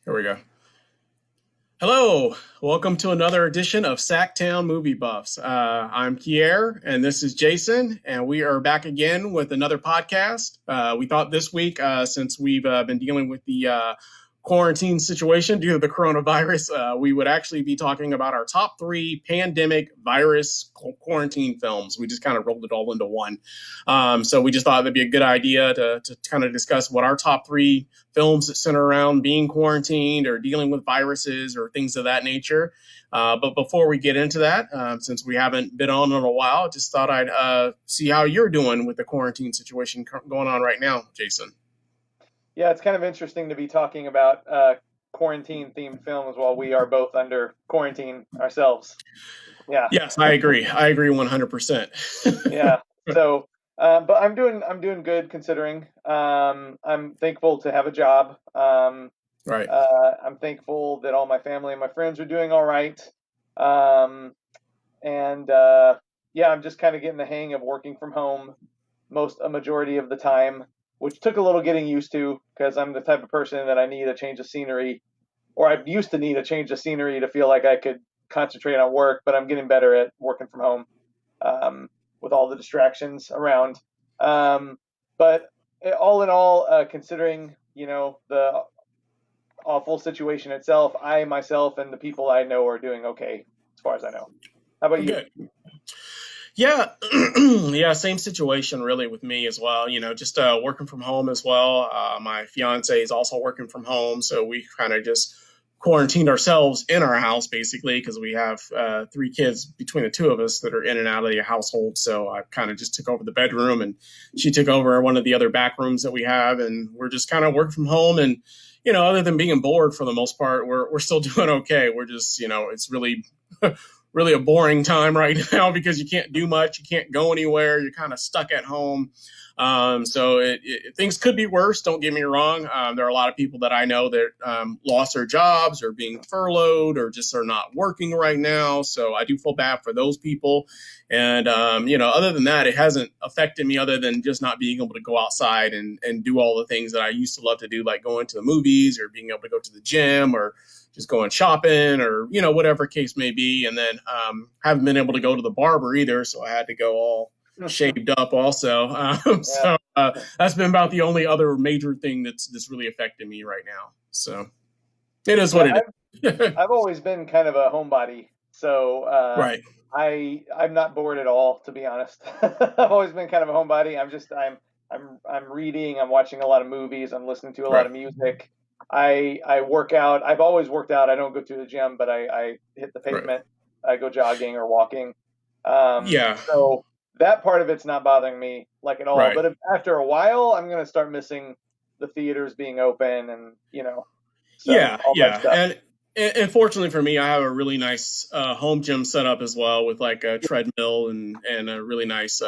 Here we go. Hello, welcome to another edition of SacTown Movie Buffs. I'm Kier, and this is Jason, and we are back again with another podcast. We thought this week, since we've been dealing with the quarantine situation due to the coronavirus, we would actually be talking about our top three pandemic virus quarantine films. We just kind of rolled it all into one. So we just thought it'd be a good idea to kind of discuss what our top three films that center around being quarantined or dealing with viruses or things of that nature. But before we get into that, since we haven't been on in a while, just thought I'd see how you're doing with the quarantine situation going on right now, Jason. Yeah, it's kind of interesting to be talking about quarantine-themed films while we are both under quarantine ourselves. Yeah, Yes, I agree. I agree 100%. yeah. So, but I'm doing good considering. I'm thankful to have a job. Right. I'm thankful that all my family and my friends are doing all right. Um, and yeah, I'm just kind of getting the hang of working from home a majority of the time, which took a little getting used to because I'm the type of person that I need a change of scenery, or I used to need a change of scenery to feel like I could concentrate on work, but I'm getting better at working from home with all the distractions around. Um, but all in all, considering the awful situation itself, I myself and the people I know are doing okay as far as I know. How about you? Good. Yeah, yeah, same situation really with me as well. Just working from home as well. My fiance is also working from home, so we kind of just quarantined ourselves in our house basically because we have three kids between the two of us that are in and out of the household. So I kind of just took over the bedroom, and she took over one of the other back rooms that we have, and we're just kind of working from home. And other than being bored for the most part, we're still doing okay. We're just it's really really a boring time right now because you can't do much, you can't go anywhere, you're kind of stuck at home. So things could be worse. Don't get me wrong. There are a lot of people that I know that lost their jobs or being furloughed or just are not working right now. So I do feel bad for those people. And other than that, it hasn't affected me other than just not being able to go outside and do all the things that I used to love to do, like going to the movies or being able to go to the gym or just going shopping or whatever case may be. And then haven't been able to go to the barber either, so I had to go all shaved up also. Yeah. So that's been about the only other major thing that's really affected me right now. So it is Yeah, what it is. I've always been kind of a homebody, so Right. I'm not bored at all, to be honest. I've always been kind of a homebody. I'm reading, I'm watching a lot of movies, I'm listening to a lot Right. of music. I work out. I've always worked out. I don't go to the gym, but I hit the Right. pavement. I go jogging or walking. Yeah. So that part of it's not bothering me like at all. Right. But after a while, I'm gonna start missing the theaters being open and so Yeah, all that yeah, stuff. and fortunately for me, I have a really nice home gym set up as well with like a treadmill and a really nice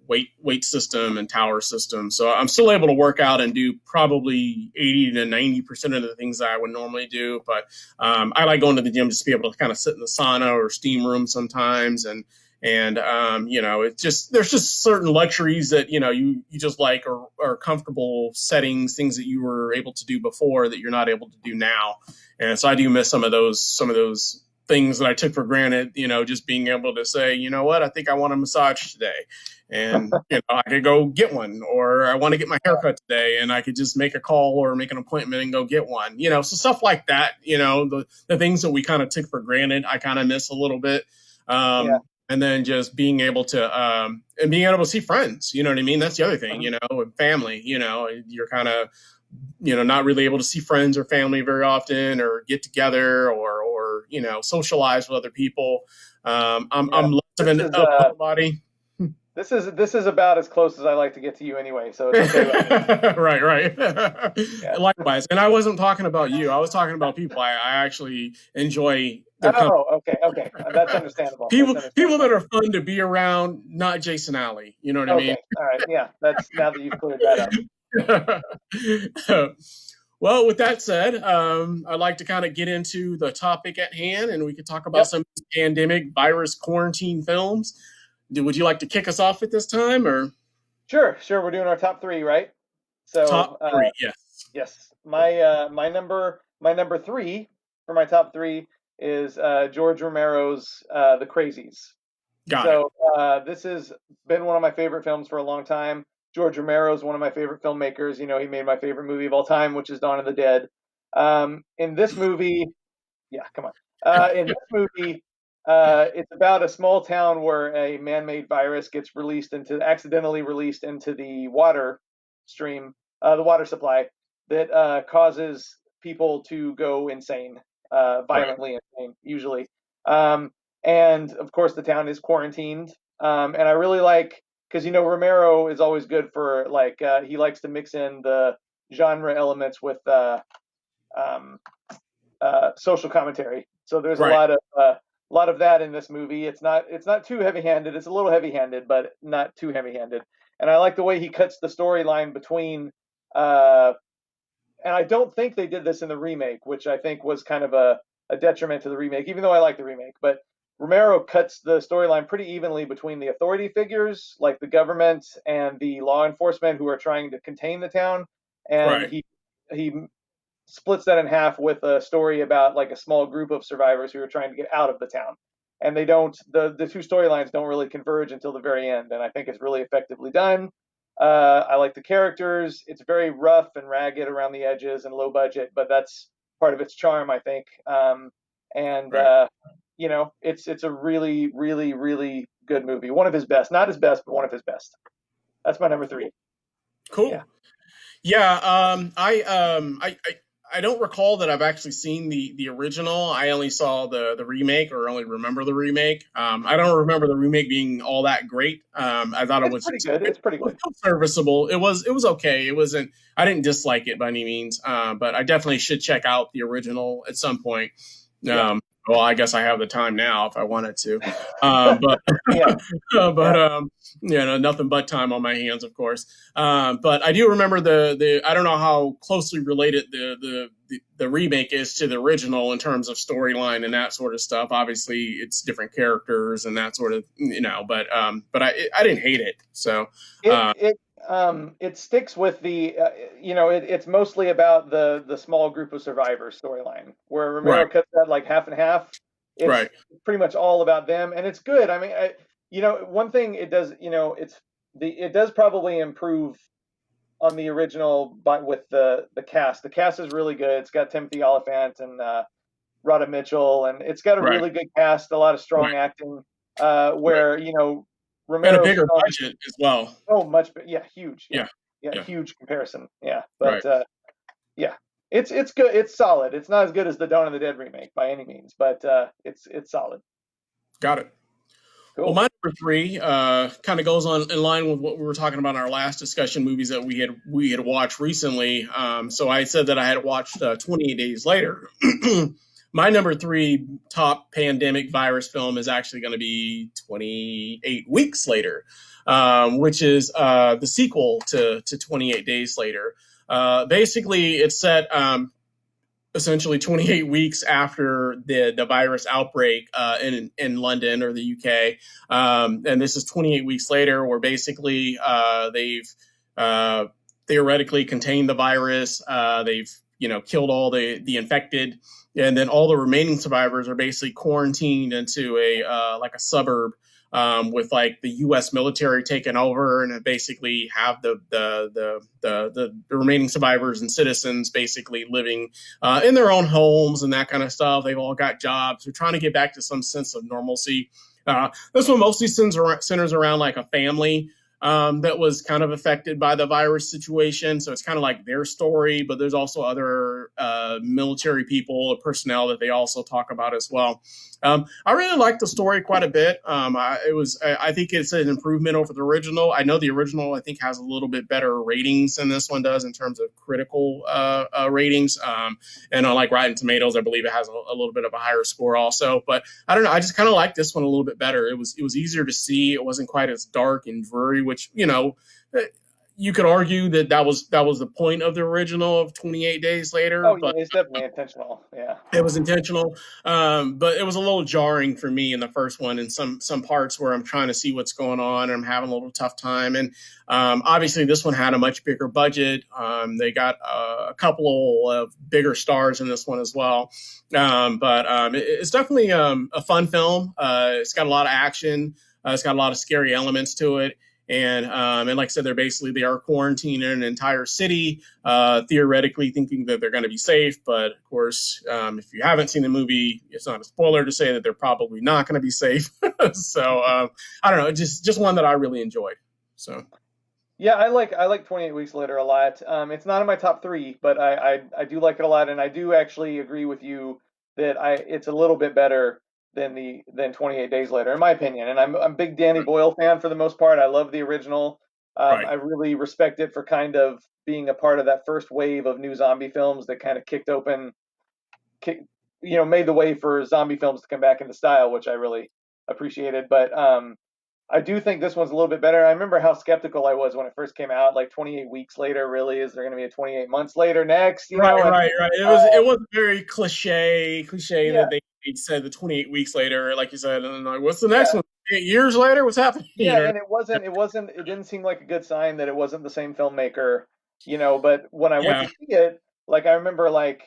weight system and tower system. So I'm still able to work out and do probably 80 to 90% of the things that I would normally do. But I like going to the gym just to be able to kind of sit in the sauna or steam room sometimes and it's just there's just certain luxuries that you just like or comfortable settings, things that you were able to do before that you're not able to do now. And so I do miss some of those things that I took for granted, just being able to say, you know what, I think I want a massage today. And I could go get one, or I want to get my haircut today, and I could just make a call or make an appointment and go get one. So stuff like that. The things that we kind of took for granted, I kind of miss a little bit. Yeah. And then just being able to and being able to see friends, you know what I mean? That's the other thing, Mhm. and family. You're kind of not really able to see friends or family very often, or get together, or socialize with other people. Yeah. I'm less of This an is of a uh homebody. this is about as close as I like to get to you anyway, so it's okay with me. Right, right. Yeah. Likewise, and I wasn't talking about you. I was talking about people. I actually enjoy their company. Oh, okay, okay. That's understandable. That's People that understandable. are fun to be around, not Jason Alley. You know what I mean? Okay. All right. Yeah. That's now that you've cleared that up. Well, with that said, I'd like to kind of get into the topic at hand, and we could talk about Yep. some pandemic virus quarantine films. Would you like to kick us off at this time, or Sure. Sure. We're doing our top three, right? So, top three? Yes. yes. my number three for my top three is George Romero's The Crazies. Got it. So this has been one of my favorite films for a long time. George Romero is one of my favorite filmmakers. You know, he made my favorite movie of all time, which is Dawn of the Dead. In this movie, yeah, come on. In this movie, it's about a small town where a man-made virus gets accidentally released into the water stream, the water supply, that causes people to go insane, Right. violently insane, usually. Um, and of course, the town is quarantined. And I really like because Romero is always good for like he likes to mix in the genre elements with um, social commentary. So there's Right. a lot of that in this movie. It's not too heavy-handed. It's a little heavy-handed, but not too heavy-handed. And I like the way he cuts the storyline between. Uh, and I don't think they did this in the remake, which I think was kind of a detriment to the remake, even though I like the remake. But Romero cuts the storyline pretty evenly between the authority figures, like the government and the law enforcement who are trying to contain the town, and Right. he splits that in half with a story about like a small group of survivors who are trying to get out of the town. And they don't the two storylines don't really converge until the very end, and I think it's really effectively done. I like the characters. It's very rough and ragged around the edges and low budget, but that's part of its charm, I think. And Right. it's a really, really, really good movie. One of his best, not his best, but one of his best. That's my number three. Yeah. Cool. Yeah, I don't recall that I've actually seen the original. I only saw the remake, or only remember the remake. I don't remember the remake being all that great. I thought it It's was pretty good. It's pretty good. serviceable. It was okay. It wasn't. I didn't dislike it by any means, but I definitely should check out the original at some point. Yeah. Well, I guess I have the time now if I wanted to, but Yeah. but Yeah. nothing but time on my hands, of course. But I do remember the I don't know how closely related the remake is to the original in terms of storyline and that sort of stuff. Obviously, it's different characters and that sort of but I didn't hate it. So It uh, it it sticks with it's mostly about the small group of survivors storyline where right, Romero cuts that like half and half. It's right, pretty much all about them, and it's good. I mean, one thing it does, it does probably improve on the original, but with the cast. The cast is really good. It's got Timothy Olyphant and Rhoda Mitchell, and it's got a right, really good cast, a lot of strong right, acting. right, Where and a Romero's bigger films. budget as well. Oh, yeah, huge, yeah, Yeah, yeah, yeah, huge comparison, yeah. right, But yeah, it's good, it's solid. It's not as good as the Dawn of the Dead remake by any means, but it's solid. got it. Well, Cool. my number three kind of goes on in line with what we were talking about in our last discussion, movies that we had watched recently. So I said that I had watched 28 Days Later. My number three top pandemic virus film is actually going to be 28 Weeks Later, which is the sequel to 28 Days Later. Basically, it's set essentially 28 weeks after the virus outbreak in London or the UK, and this is 28 weeks later, where basically they've uh, theoretically contained the virus. They've killed all the infected, and then all the remaining survivors are basically quarantined into a like a suburb. With like the U.S. military taking over, and basically have the remaining survivors and citizens basically living in their own homes and that kind of stuff. They've all got jobs. They're trying to get back to some sense of normalcy. This one mostly centers around like a family that was kind of affected by the virus situation. So it's kind of like their story, but there's also other military people or personnel that they also talk about as well. I really like the story quite a bit. I think it's an improvement over the original. I know the original, I think, has a little bit better ratings than this one does in terms of critical ratings. And on like Rotten Tomatoes, I believe it has a little bit of a higher score also. But I don't know. I just kind of like this one a little bit better. It was easier to see. It wasn't quite as dark and dreary, which you could argue that that was the point of the original of 28 Days Later, Oh yeah, but it's definitely intentional. Yeah. it was intentional. But it was a little jarring for me in the first one in some parts where I'm trying to see what's going on and I'm having a little tough time. And obviously, this one had a much bigger budget. They got a couple of bigger stars in this one as well. But it's definitely a fun film. It's got a lot of action. It's got a lot of scary elements to it. And like I said, they are quarantined in an entire city, theoretically thinking that they're going to be safe. But of course, if you haven't seen the movie, it's not a spoiler to say that they're probably not going to be safe. So I don't know, just one that I really enjoyed. So Yeah, I like 28 Weeks Later a lot. It's not in my top three, but I do like it a lot, and I do actually agree with you that it's a little bit better than 28 Days Later, in my opinion. And I'm a big Danny Boyle fan for the most part. I love the original. right, I really respect it for kind of being a part of that first wave of new zombie films that kind of kick, made the way for zombie films to come back into style, which I really appreciated. But I do think this one's a little bit better. I remember how skeptical I was when it first came out. Like 28 weeks later, really, is there going to be a 28 months later next? right, And right, right. uh, It was very cliche yeah, that they said the 28 weeks later, like you said, and then like, what's the next yeah, one? 8 years later, what's happening? yeah. And it didn't seem like a good sign that it wasn't the same filmmaker. But when I went to Yeah, see it, like I remember, like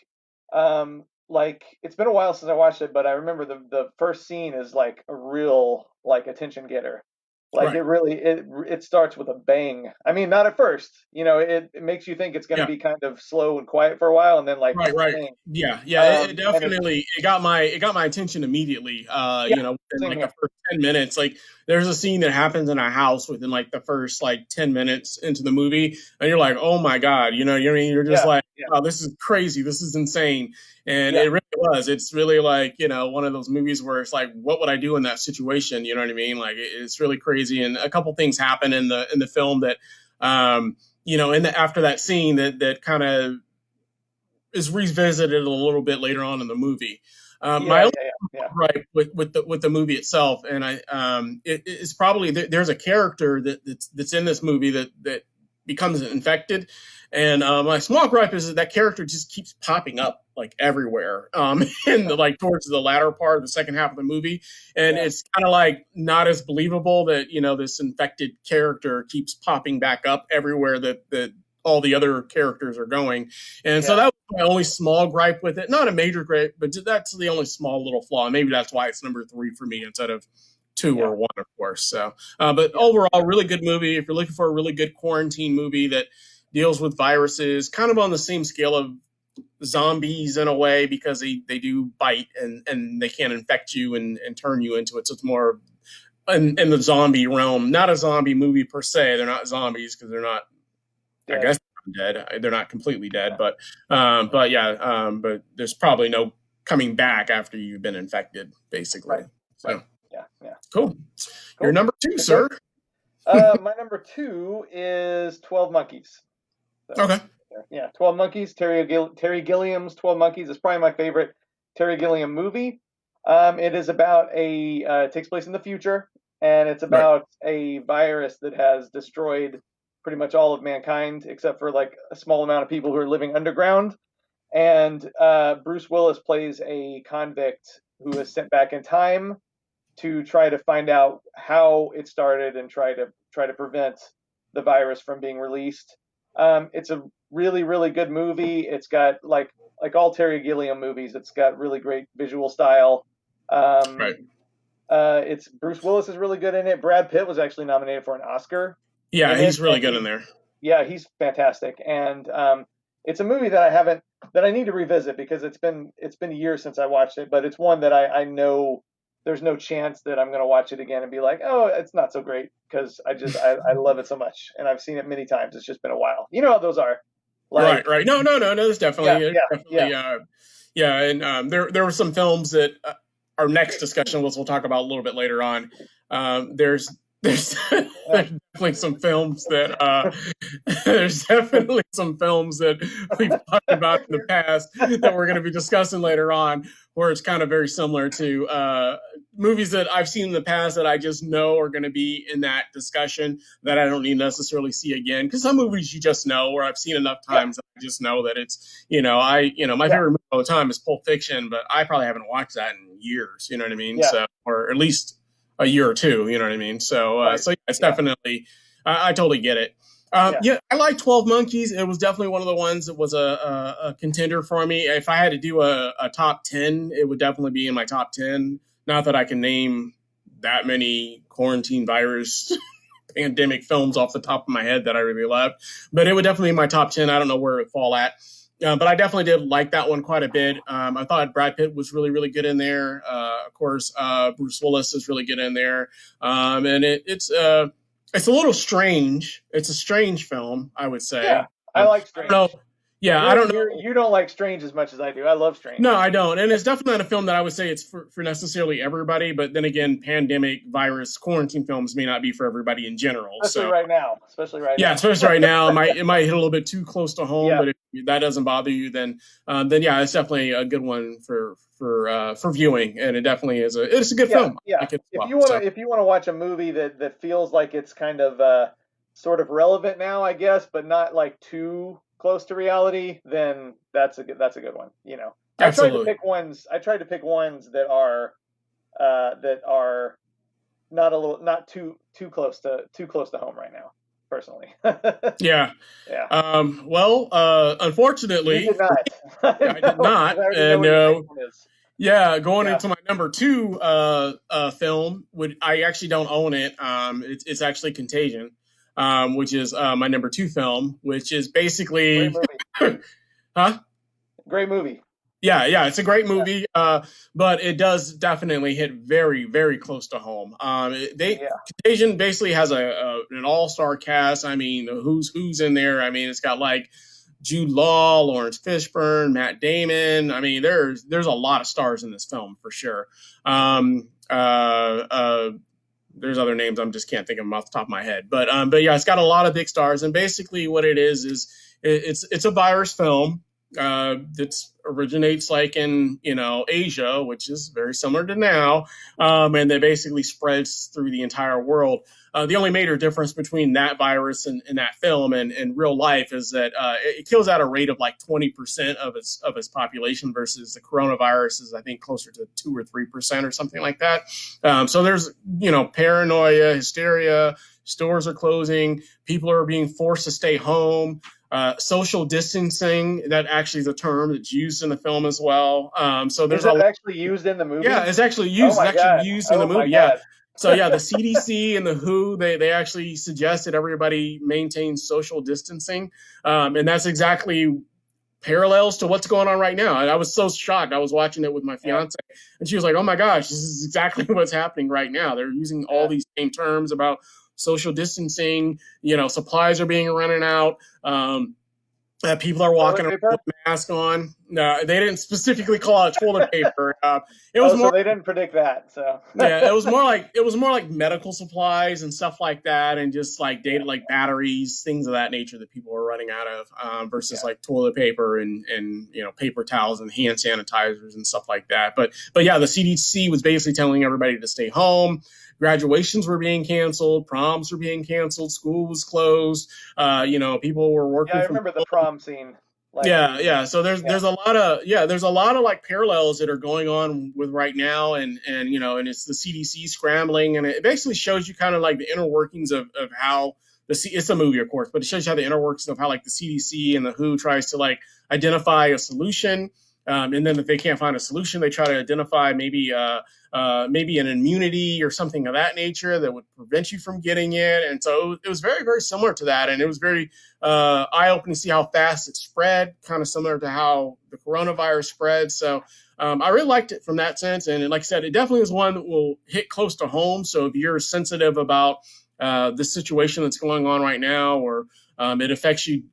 it's been a while since I watched it, but I remember the first scene is like a real like attention getter. Like right. it starts with a bang. I mean, not at first. It makes you think it's going to Yeah. be kind of slow and quiet for a while, and then like Right, right. bang. Yeah, yeah. It And it's definitely it got my attention immediately. yeah, Within same like the here. first 10 minutes. Like there's a scene that happens in a house within like the first like 10 minutes into the movie, and you're like, oh my god, you're just Yeah, like, yeah, wow, this is crazy, this is insane, and yeah, it really was. It's really like one of those movies where it's like, what would I do in that situation? You know what I mean? Like it's really crazy, and a couple things happen in the film that, after that scene that kind of is revisited a little bit later on in the movie. My yeah, only yeah, yeah, gripe with the movie itself, and it's probably there's a character that's in this movie that becomes infected, and my small gripe is that character just keeps popping up like everywhere, in the like towards the latter part of the second half of the movie, and yeah, it's kind of like not as believable that this infected character keeps popping back up everywhere that all the other characters are going. And so yeah, that was my only small gripe with it. Not a major gripe, but that's the only small little flaw. Maybe that's why it's number three for me instead of two yeah, or one, of course. So, but yeah, overall, really good movie. If you're looking for a really good quarantine movie that deals with viruses, kind of on the same scale of zombies in a way, because they do bite and they can infect you and turn you into it. So it's more in the zombie realm, not a zombie movie per se. They're not zombies because they're not, I dead. guess, dead. They're not completely dead, Yeah, but yeah, but there's probably no coming back after you've been infected, basically. right, right. So Yeah, yeah. cool. You're Cool. number two, Good choice. sir. My number two is 12 Monkeys. So, Okay. yeah, 12 Monkeys. Terry Gilliam's 12 Monkeys is probably my favorite Terry Gilliam movie. It is about it takes place in the future, and it's Right. about a virus that has destroyed pretty much all of mankind, except for like a small amount of people who are living underground. And Bruce Willis plays a convict who is sent back in time to try to find out how it started and try to prevent the virus from being released. It's a really really good movie. It's got like all Terry Gilliam movies. It's got really great visual style. Um, Right. it's Bruce Willis is really good in it. Brad Pitt was actually nominated for an Oscar Yeah, in it, he's really and good in there. yeah, he's fantastic. And it's a movie that I need to revisit because it's been years since I watched it, but it's one that I know there's no chance that I'm going to watch it again and be like, oh, it's not so great because I love it so much and I've seen it many times. It's just been a while. You know how those are. Right. Like, Right. No. No. No. No. There's yeah, definitely, yeah, yeah, definitely. Yeah. And there were some films that our next discussion, which we'll talk about a little bit later on. There's there's Yeah. there's definitely some films that there's definitely some films that we've talked about in the past that we're going to be discussing later on, where it's kind of very similar to movies that I've seen in the past that I just know are going to be in that discussion that I don't need to necessarily see again. Because some movies you just know, or I've seen enough Yeah. times that I just know that it's, my Yeah. favorite movie all the time is Pulp Fiction, but I probably haven't watched that in years. You know what I mean? Yeah. So, or at least a year or two. You know what I mean? So, Right. so yeah, it's Yeah. definitely. I totally get it. Yeah. Yeah, I like 12 Monkeys. It was definitely one of the ones that was a contender for me. If I had to do a top 10, it would definitely be in my top 10. Not that I can name that many quarantine virus pandemic films off the top of my head that I really loved, but it would definitely be my top 10. I don't know where it would fall at. But I definitely did like that one quite a bit. I thought Brad Pitt was really, really good in there. Of course, Bruce Willis is really good in there. And it's a little strange. It's a strange film, I would Yeah. say. I like I don't know. Strange. Yeah, I don't know. You don't like Strange as much as I do. I love No, Strange. I don't. And it's definitely not a film that I would say it's for necessarily everybody. But then again, pandemic, virus, quarantine films may not be for everybody in general. Especially So, right now. Especially right yeah, now. especially right now, it might hit a little bit too close to home. Yeah. But if that doesn't bother you, then yeah, it's definitely a good one for viewing. And it definitely is it's a good Yeah. film. I Yeah. like it as If well. you want So to watch a movie that feels like it's kind of sort of relevant now, I guess, but not like too close to reality, then that's a good one. absolutely. I tried to pick ones that are not too close to home right now, personally. Yeah. Yeah. Well, You unfortunately, did not. I I did know, because not. I already know And what your next one is. yeah, going Yeah. into my number two film, would I actually don't own it. It's actually Contagion, which is my number two film, which is Great basically, movie. huh? Great movie. Yeah, it's a great Yeah. movie, but it does definitely hit very, very close to home. Yeah. Contagion basically has an all star cast. I mean, who's in there? I mean, it's got like Jude Law, Lawrence Fishburne, Matt Damon. I mean, there's a lot of stars in this film for sure. There's other names I'm just can't think of them off the top of my head, but yeah, it's got a lot of big stars, and basically what it is it's a virus film that originates like in Asia, which is very similar to now, and that basically spreads through the entire world. The only major difference between that virus and that film and real life is that it kills at a rate of like 20% of its population versus the coronavirus is I think closer to 2 or 3% or something like that. So there's paranoia, hysteria. Stores are closing. People are being forced to stay home. Social distancing, that actually is a term that's used in the film as well. So Is there's it actually used in the yeah, movie? it's actually Oh used. It's my actually God. used in the Oh my movie. Yeah. God. So yeah, the CDC and the WHO they actually suggested everybody maintain social distancing, and that's exactly parallels to what's going on right now. And I was so shocked. I was watching it with my Yeah. fiance, and she was like, "Oh my gosh, this is exactly what's happening right now." They're using all Yeah. these same terms about social distancing. Supplies are being running out. People are Toilet walking around with paper? masks on. No, they didn't specifically call out toilet paper. It was Oh, so more they didn't predict that. So yeah, it was more like medical supplies and stuff like that, and just like yeah. data, like batteries, things of that nature that people are running out of, versus Yeah. like toilet paper and paper towels and hand sanitizers and stuff like that. But yeah, the CDC was basically telling everybody to stay home. Graduations were being canceled, proms were being canceled, school was closed. People were Yeah, working I from remember the prom scene last yeah, week. yeah. So Yeah. there's a lot of like parallels that are going on with right now, and it's the CDC scrambling, and it basically shows you kind of like the inner workings of how it's a movie, of course, but it shows you how the inner workings of how like the CDC and the WHO tries to like identify a solution, and then if they can't find a solution, they try to identify maybe an immunity or something of that nature that would prevent you from getting it, and so it was very, very similar to that, and it was very eye opening to see how fast it spread, kind of similar to how the coronavirus spread. So I really liked it from that sense. And like I said, it definitely is one that will hit close to home. So if you're sensitive about the situation that's going on right now, or it affects you,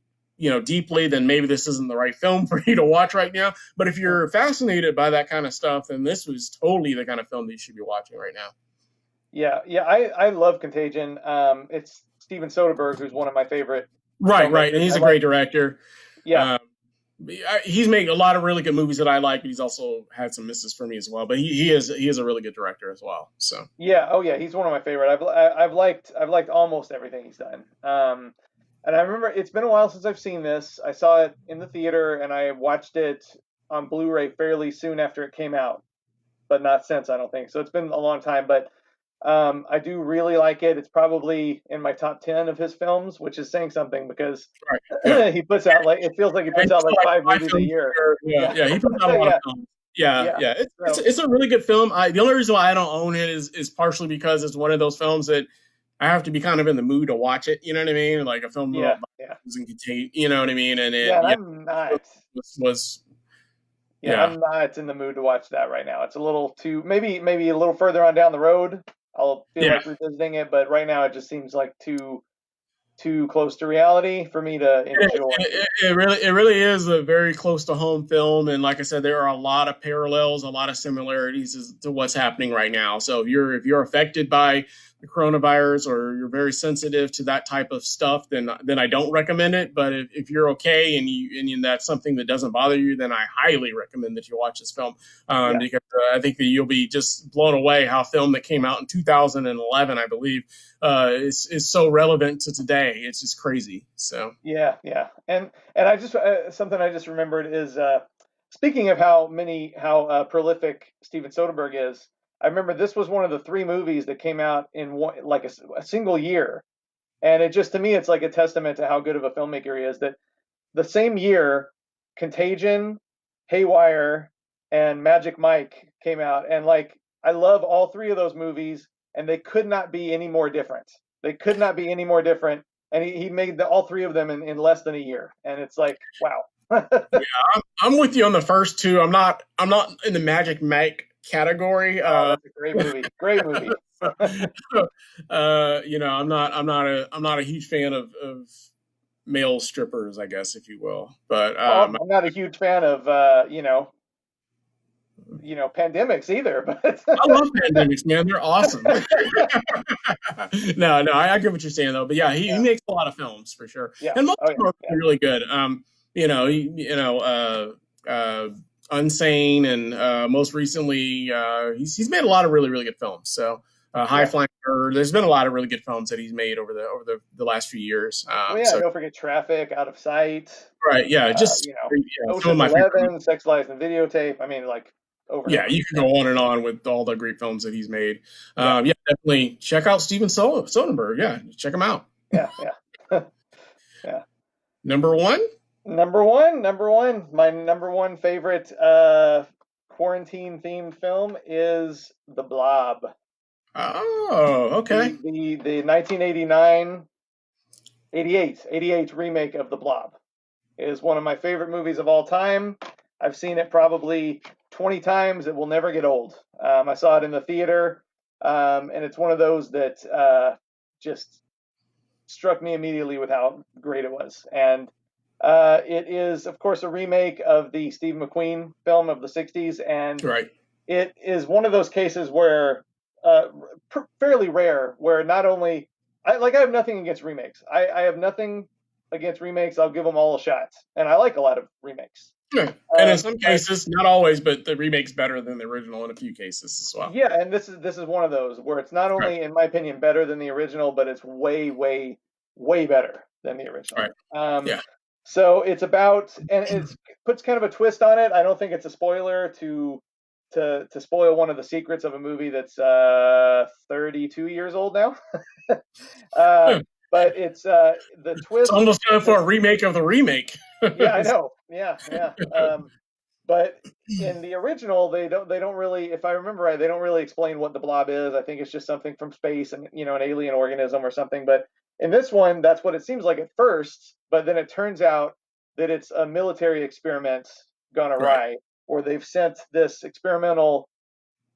deeply, then maybe this isn't the right film for you to watch right now. But if you're fascinated by that kind of stuff, then this was totally the kind of film that you should be watching right now. yeah. I love Contagion. It's Steven Soderbergh, who's one of my favorite Right, right, and filmmakers. he's I a great like, director. yeah, Um, he's made a lot of really good movies that I like, but he's also had some misses for me as well. But he is a really good director as well. So yeah, oh yeah, he's one of my favorite. I've liked almost everything he's done. And I remember it's been a while since I've seen this. I saw it in the theater, and I watched it on Blu-ray fairly soon after it came out, but not since, I don't think. So it's been a long time, but I do really like it. It's probably in my top 10 of his films, which is saying something because right, yeah. he puts out like, it feels like he And puts out like like five five movies a films year. a year. Yeah, Yeah. yeah, he puts out a lot of Yeah. films. Yeah, Yeah. yeah, So, it's a really good film. The only reason why I don't own it is partially because it's one of those films that I have to be kind of in the mood to watch it. You know what I mean? Like a film yeah. about Yeah. violence and contain. You know what I mean? And Yeah. it, And yeah, I'm not. was Yeah, yeah. I'm not in the mood to watch that right now. It's a little too, maybe a little further on down the road. I'll feel Yeah, like revisiting it, but right now it just seems like too close to reality for me to It, enjoy. it really is a very close to home film, and like I said, there are a lot of parallels, a lot of similarities to what's happening right now. So if you're affected by the coronavirus or you're very sensitive to that type of stuff, then I don't recommend it. But if you're okay and that's something that doesn't bother you, then I highly recommend that you watch this film Yeah, because I think that you'll be just blown away how a film that came out in 2011, I believe, is so relevant to today. It's just crazy. So. yeah. And I just something I just remembered is speaking of how prolific Steven Soderbergh is. I remember this was one of the three movies that came out in one like a single year, and it just to me it's like a testament to how good of a filmmaker he is that the same year, Contagion, Haywire, and Magic Mike came out, and like I love all three of those movies, and they could not be any more different. They could not be any more different, and he made all three of them in less than a year, and it's like wow. Yeah, I'm with you on the first two. I'm not in the Magic Mike category. Oh, that's a great movie. Great movie. I'm not a huge fan of male strippers, I guess, if you will. But Well, I'm not a huge fan of pandemics either, but I love pandemics, man. They're awesome. No, I get what you're saying though. But yeah, he yeah, makes a lot of films for sure, yeah, and most oh of them yeah, are really good. Unsane, and most recently, he's made a lot of really really good films. So, High yeah, Flying Bird. There's been a lot of really good films that he's made over the last few years. well, yeah. So Don't forget Traffic, Out of Sight. right, yeah, just yeah, some of Ocean's my favorite. 11, Sex, Lies, and Videotape. I mean, like over and Yeah, over. you could go on and on with all the great films that he's made. Yeah, Yeah, definitely check out Steven Soderbergh. Yeah, check him out. yeah. Yeah. Number one. Number one. My number one favorite quarantine themed film is The Blob. Oh, okay. The 1989, 88 remake of The Blob is one of my favorite movies of all time. I've seen it probably 20 times. It will never get old. I saw it in the theater, and it's one of those that just struck me immediately with how great it was. And it is, of course, a remake of the Steve McQueen film of the 60s. And Right. it is one of those cases where, uh, fairly rare, where not only, I have nothing against remakes. I have nothing against remakes. I'll give them all a shot. And I like a lot of remakes. Yeah. And in some But cases, not always, but the remake's better than the original in a few cases as well. yeah, and this is one of those where it's not Right. only, in my opinion, better than the original, but it's way better than the original. Right. Yeah. So it's about, and it puts kind of a twist on it. I don't think it's a spoiler to spoil one of the secrets of a movie that's 32 years old now. uh, Yeah. but it's the It's twist. almost time for a remake of the remake. Yeah, I know. Yeah. But in the original, they don't really, if I remember right, they don't really explain what the blob is. I think it's just something from space and an alien organism or something. But in this one, that's what it seems like at first. But then it turns out that it's a military experiment gone Right. awry, where they've sent this experimental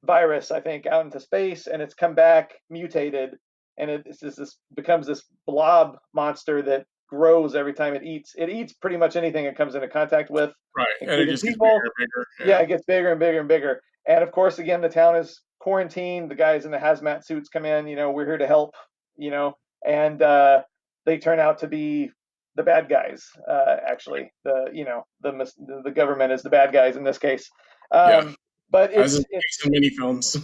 virus, I think, out into space, and it's come back mutated, and this becomes this blob monster that grows every time it eats. It eats pretty much anything it comes into contact with, Right. And it including just gets bigger people. and bigger. Yeah, Yeah. it gets bigger and bigger and bigger. And of course, again, the town is quarantine. The guys in the hazmat suits come in, we're here to help, you know, and they turn out to be the bad guys. Actually, the government is the bad guys in this case. Yeah, But as in it's in many films.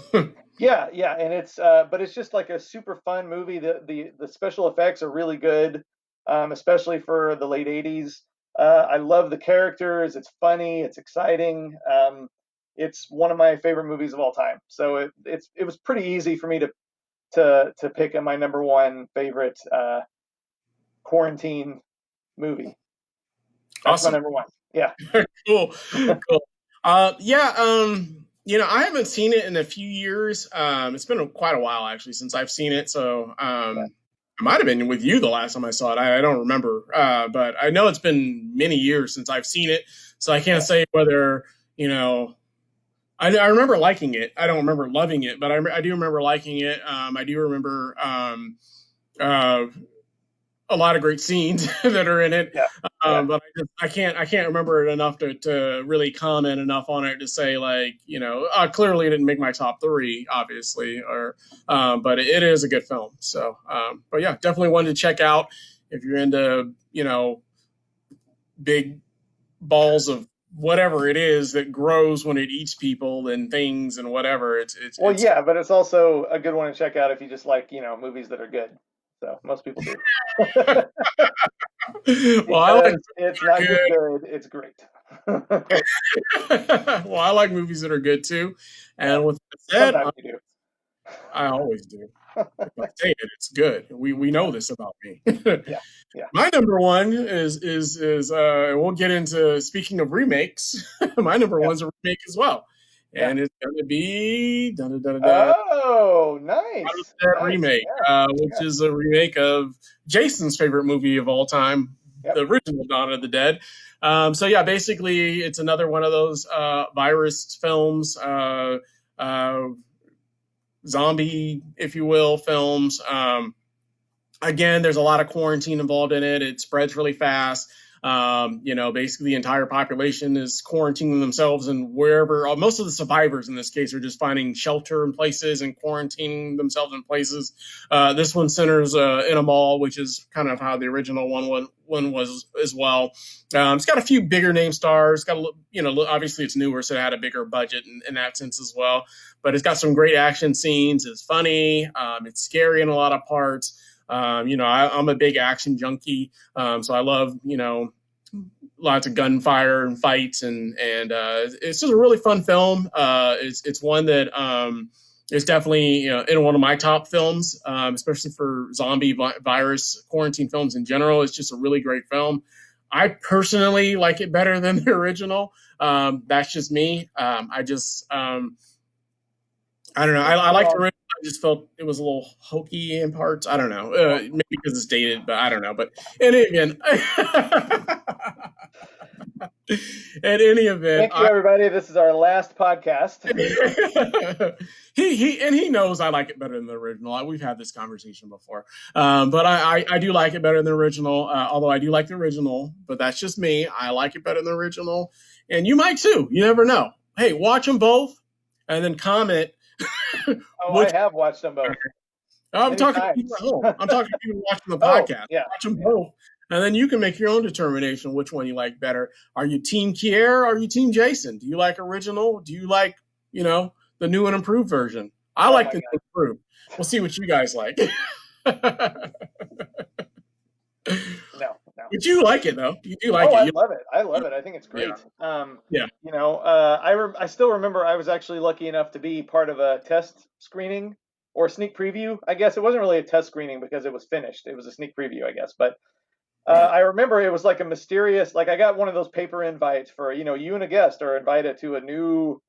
yeah, yeah, and but it's just like a super fun movie. The special effects are really good, especially for the late '80s. I love the characters. It's funny. It's exciting. It's one of my favorite movies of all time. So it was pretty easy for me to pick my number one favorite quarantine movie. That's my Awesome. number one. Yeah, Cool. Cool. Yeah. I haven't seen it in a few years. It's been quite a while actually since I've seen it. So, yeah, it might have been with you the last time I saw it. I don't remember. But I know it's been many years since I've seen it. So I can't yeah. say whether, I remember liking it. I don't remember loving it, but I do remember liking it. I do remember, uh, a lot of great scenes that are in it. Yeah, yeah. But I can't remember it enough to really comment enough on it to say like clearly it didn't make my top three obviously or but it is a good film. So but yeah, definitely one to check out if you're into big balls of whatever it is that grows when it eats people and things and whatever. Well, It's yeah, but it's also a good one to check out if you just like, movies that are good. So most people do. well I like Because it's not just good, it's great. well, I like movies that are good too. Yeah, And with that said, sometimes you do. I always do. If I say it, it's good. We Yeah, know this about me. yeah, yeah, My number one is we'll get into speaking of remakes. My number yeah, one's a remake as well, yeah. and it's gonna be da da da da Oh, Dawn of nice, the Dead nice. remake, Yeah, which yeah, is a remake of Jason's favorite movie of all time, yep. the original Dawn of the Dead. So yeah, basically, it's another one of those virus films, uh, zombie, if you will, films. Again, there's a lot of quarantine involved in it. It spreads really fast. Basically the entire population is quarantining themselves and wherever most of the survivors in this case are just finding shelter in places and quarantining themselves in places. This one centers in a mall, which is kind of how the original one was as well. It's got a few bigger name stars. Got obviously it's newer, so it had a bigger budget in that sense as well. But it's got some great action scenes. It's funny. It's scary in a lot of parts. I'm a big action junkie, so I love lots of gunfire and fights, and it's just a really fun film. It's one that is definitely in one of my top films, especially for zombie virus quarantine films in general. It's just a really great film. I personally like it better than the original. That's just me. I don't know. Not I liked the wrong. original. I just felt it was a little hokey in parts. I don't know. Yeah. Maybe because it's dated, but I don't know. But in any event, in any event, Thank you, everybody. This is our last podcast. he knows I like it better than the original. We've had this conversation before, but I do like it better than the original. Although I do like the original, but that's just me. I like it better than the original, and you might too. You never know. Hey, watch them both, and then comment Oh, I which. have watched them both I'm many talking to people times. at home. I'm talking to people watching the Oh, podcast. yeah, Watch them yeah. both, and then you can make your own determination which one you like better. Are you Team Kier? Or are you Team Jason? Do you like original? Do you like the new and improved version? I Oh like my the new God. and improved. We'll see what you guys like. No, no. But you like it though. You do like Oh, it. I love it. I love it. I think it's Yeah, great. yeah. I still remember I was actually lucky enough to be part of a test screening or sneak preview. I guess it wasn't really a test screening because it was finished. It was a sneak preview, I guess. But Right. I remember it was like a mysterious, like I got one of those paper invites for, you and a guest are invited to a new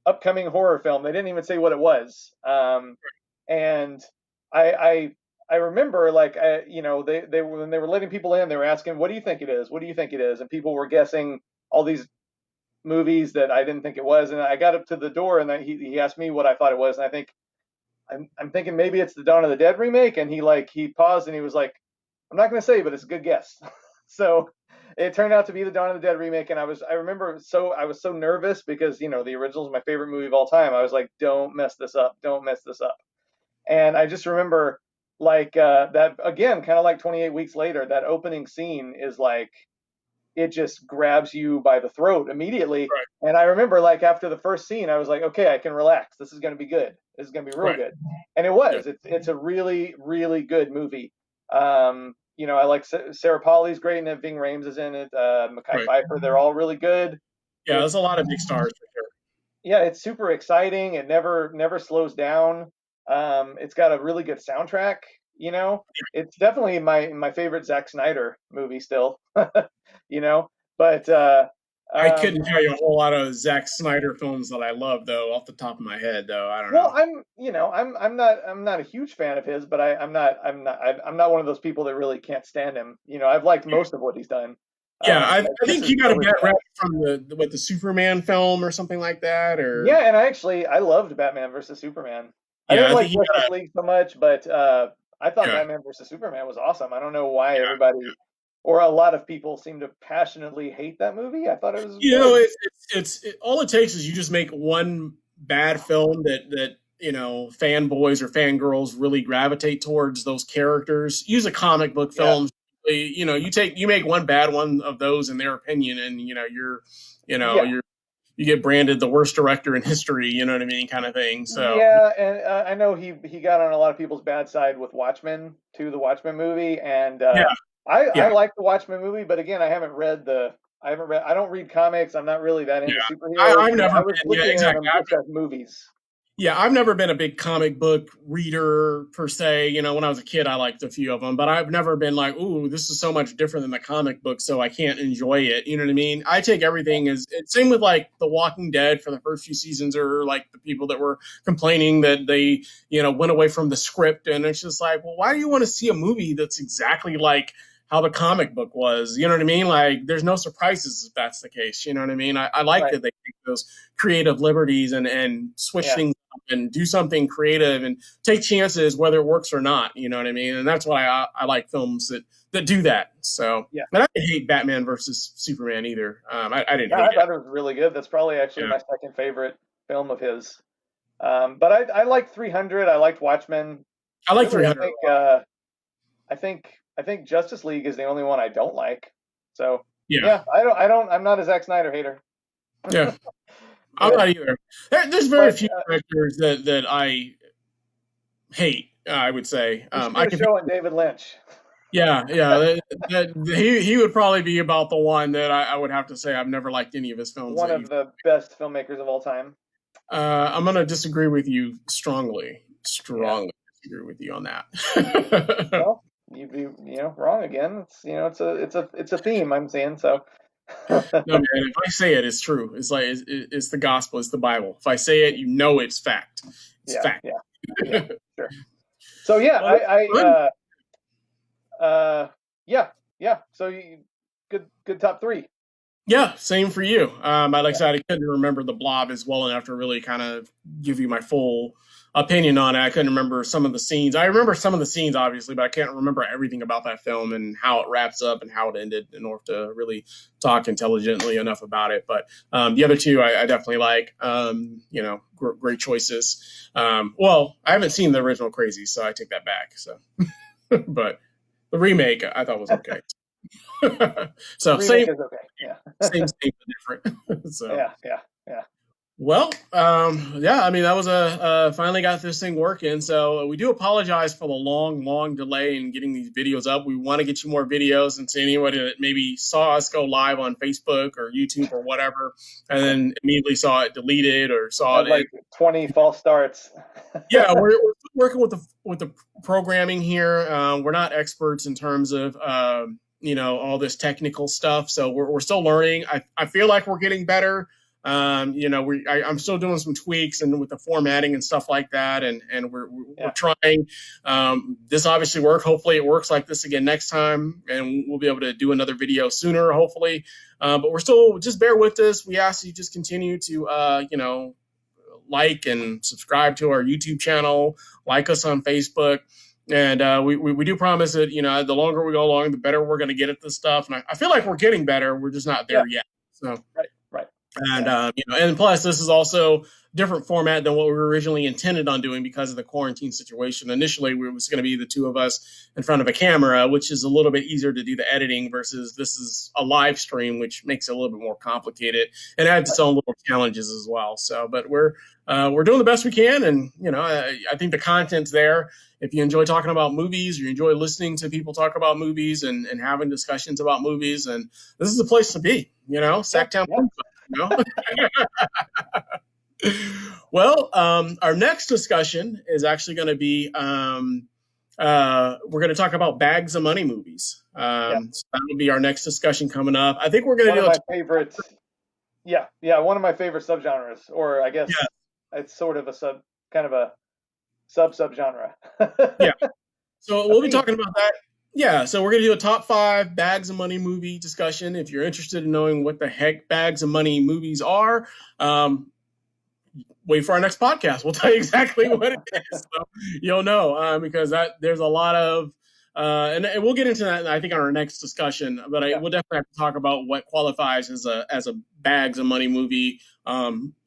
upcoming horror film. They didn't even say what it was. And I, I, I remember like, they were, when they were letting people in, they were asking, what do you think it is? What do you think it is? And people were guessing all these movies that I didn't think it was. And I got up to the door and he asked me what I thought it was. And I'm thinking maybe it's the Dawn of the Dead remake. And he paused and he was like, I'm not going to say, but it's a good guess. So It turned out to be the Dawn of the Dead remake, and I remember I was so nervous because the original is my favorite movie of all time. I was like, don't mess this up, don't mess this up. And I just remember like that again, kind of like 28 weeks later, that opening scene is like it just grabs you by the throat immediately. Right. And I remember like after the first scene, I was like, okay, I can relax. This is going to be good. This is going to be real Right. good. And it Yeah. was. It's a really really good movie. I like Sarah Pauli's great in it. Ving Rhames is in it. Mekhi Right. Phifer. They're all really good. Yeah. There's It's a lot of big stars for sure. yeah, it's super exciting. It never slows down. It's got a really good soundtrack. It's definitely my favorite Zack Snyder movie still. you know, but I um, couldn't tell you a whole lot of Zack Snyder films that I love, though, off the top of my head, though. I don't well, know. I'm not a huge fan of his, but I'm not one of those people that really can't stand him. I've liked most of what he's done. Yeah, But I this think is he got a totally bad the rap best. from the Superman film or something like that, Yeah, or and I loved Batman versus Superman. I yeah, didn't I think like he Justice got a League so much, but I thought yeah, Batman versus Superman was awesome. I don't know why yeah. everybody or a lot of people seem to passionately hate that movie. I thought it was You know, good. all it takes is you just make one bad film that fanboys or fangirls really gravitate towards those characters. Use a comic book Yeah, film. You make one bad one of those in their opinion, and yeah, you get branded the worst director in history. You know what I mean, kind of thing. So yeah. And I know he got on a lot of people's bad side with Watchmen too, the Watchmen movie, and yeah, I yeah, like the Watchmen movie, but again, I haven't read. I don't read comics. I'm not really that yeah. into superheroes, I've so never I was been. Yeah, looking at exactly. them just as movies. Yeah, I've never been a big comic book reader per se. When I was a kid, I liked a few of them, but I've never been like, "Ooh, this is so much different than the comic book, so I can't enjoy it." You know what I mean? I take everything as same with like The Walking Dead for the first few seasons, or like the people that were complaining that they, went away from the script, and it's just like, well, why do you want to see a movie that's exactly like how the comic book was? You know what I mean? Like, there's no surprises if that's the case. You know what I mean? I like Right. that they take those creative liberties and switch Yeah. things and do something creative and take chances whether it works or not. You know what I mean? And that's why I like films that do that. So, Yeah. and I didn't hate Batman versus Superman either. I didn't Yeah, hate I it. thought it was really good. That's probably actually Yeah, my second favorite film of his. But I liked 300. I liked Watchmen. I like Really, 300 a lot. I think Justice League is the only one I don't like. So Yeah, yeah, I'm not a Zack Snyder hater. yeah. I'm Yeah, not either. There's very but few directors that I hate. I would say we should do I a can. show on David Lynch, Yeah, yeah. He would probably be about the one that I would have to say I've never liked any of his films one that of you've. the best filmmakers of all time. I'm going to disagree with you strongly. Yeah. Strongly disagree with you on that. Well, you'd be wrong again. It's a theme I'm seeing. So No, man. If I say it, it's true. It's like it's the gospel. It's the Bible. If I say it, it's fact. It's yeah, fact. yeah, yeah, sure. So yeah, Well, fun. yeah, yeah. So good top three. Yeah, same for you. Like I Yeah, said, I couldn't remember the Blob as well enough to really kind of give you my full opinion on it. I couldn't remember some of the scenes. I remember some of the scenes, obviously, but I can't remember everything about that film and how it wraps up and how it ended in order to really talk intelligently enough about it. But the other two, I definitely like. Great choices. Well, I haven't seen the original Crazy, so I take that back. So, but the remake I thought was okay. the So remake same is okay. Yeah, same but different. So yeah, yeah, yeah. well, yeah, I mean that was finally got this thing working. So we do apologize for the long delay in getting these videos up. We want to get you more videos, and to anybody that maybe saw us go live on Facebook or YouTube or whatever, and then immediately saw it deleted or saw Had it. like 20 false starts. Yeah, we're working with the programming here. We're not experts in terms of all this technical stuff, so we're still learning. I feel like we're getting better. I'm still doing some tweaks and with the formatting and stuff like that, and we're Yeah, trying. This obviously worked. Hopefully, it works like this again next time, and we'll be able to do another video sooner. Hopefully, but we're still just bear with us. We ask you just continue to like and subscribe to our YouTube channel, like us on Facebook. And we do promise that, the longer we go along, the better we're going to get at this stuff. And I feel like we're getting better. We're just not Yeah, there yet. So. right, right. And Yeah, and plus, this is also different format than what we were originally intended on doing because of the quarantine situation. Initially, it was going to be the two of us in front of a camera, which is a little bit easier to do the editing versus this is a live stream, which makes it a little bit more complicated and adds its own little challenges as well. So, but we're doing the best we can, and I think the content's there. If you enjoy talking about movies, you enjoy listening to people talk about movies and having discussions about movies, and this is the place to be. yeah, SacTown. yeah. You know? Well, our next discussion is actually going to be we're going to talk about bags of money movies. Yeah. So that will be our next discussion coming up. I think we're going One to of do my favorites. Yeah, yeah, one of my favorite subgenres, or I guess yeah, it's sort of a kind of a subgenre. yeah. So A we'll be theme. talking about that. Yeah, so we're going to do a top 5 bags of money movie discussion. If you're interested in knowing what the heck bags of money movies are, wait for our next podcast. We'll tell you exactly what it is. So you'll know because there's a lot of and we'll get into that I think on our next discussion. But Yeah, we'll definitely have to talk about what qualifies as a bags of money movie.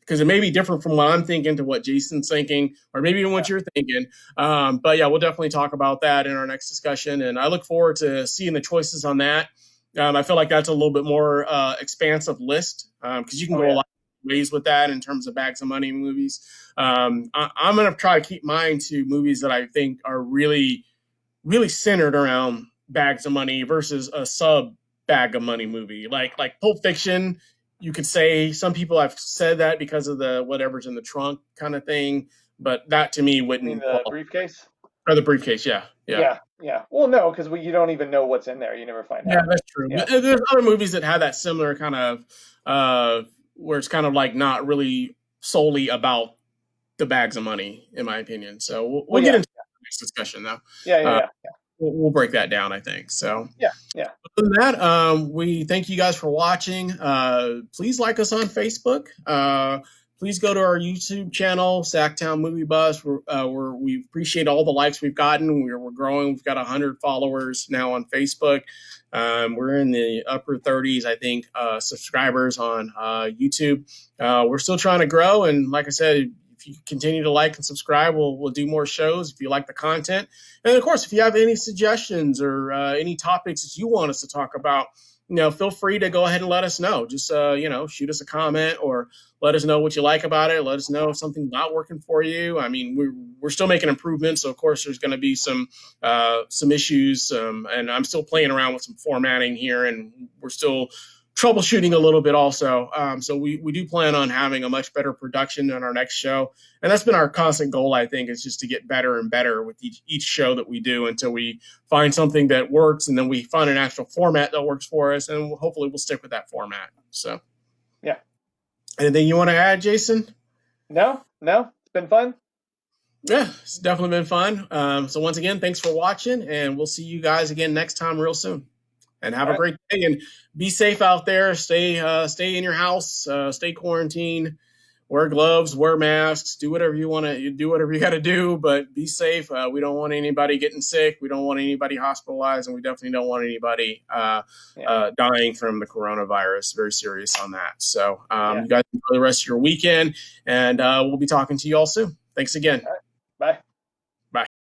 Because it may be different from what I'm thinking to what Jason's thinking, or maybe even yeah, what you're thinking. But yeah, we'll definitely talk about that in our next discussion, and I look forward to seeing the choices on that. I feel like that's a little bit more expansive list because you can oh go a yeah, lot ways with that in terms of bags of money movies. I'm going to try to keep mine to movies that I think are really, really centered around bags of money versus a sub bag of money movie, like Pulp Fiction. You could say some people have said that because of the whatever's in the trunk kind of thing, but that to me I mean wouldn't the qualify. briefcase. Or the briefcase, yeah, yeah. Yeah, yeah. Well, no, because you don't even know what's in there. You never find Yeah, out. that's true. Yeah, But there's other movies that have that similar kind of where it's kind of like not really solely about the bags of money, in my opinion. So we'll well, get yeah, into the next discussion, though. yeah, yeah, Uh, yeah, we'll break that down, I think. So yeah, yeah. other than that, we thank you guys for watching. Please like us on Facebook. Please go to our YouTube channel, SacTown Movie Bus. We appreciate all the likes we've gotten. We're growing. We've got 100 followers now on Facebook. We're in the upper 30s, I think, subscribers on YouTube. We're still trying to grow, and like I said, if you continue to like and subscribe, we'll do more shows if you like the content. And of course, if you have any suggestions or any topics that you want us to talk about, feel free to go ahead and let us know. Just shoot us a comment or let us know what you like about it. Let us know if something's not working for you. I mean, we're still making improvements, so of course there's going to be some issues, and I'm still playing around with some formatting here, and we're still troubleshooting a little bit also. So we do plan on having a much better production in our next show. And that's been our constant goal, I think, is just to get better and better with each show that we do until we find something that works and then we find an actual format that works for us. And hopefully we'll stick with that format. So Yeah. anything you want to add, Jason? No, no, it's been fun. Yeah, it's definitely been fun. So once again, thanks for watching, and we'll see you guys again next time real soon. And have All a right. great day and be safe out there. Stay in your house, stay quarantined, wear gloves, wear masks, do whatever you want to do, whatever you got to do, but be safe. We don't want anybody getting sick. We don't want anybody hospitalized, and we definitely don't want anybody Yeah, dying from the coronavirus. Very serious on that. So yeah. you guys enjoy the rest of your weekend, and we'll be talking to you all soon. Thanks again. All right.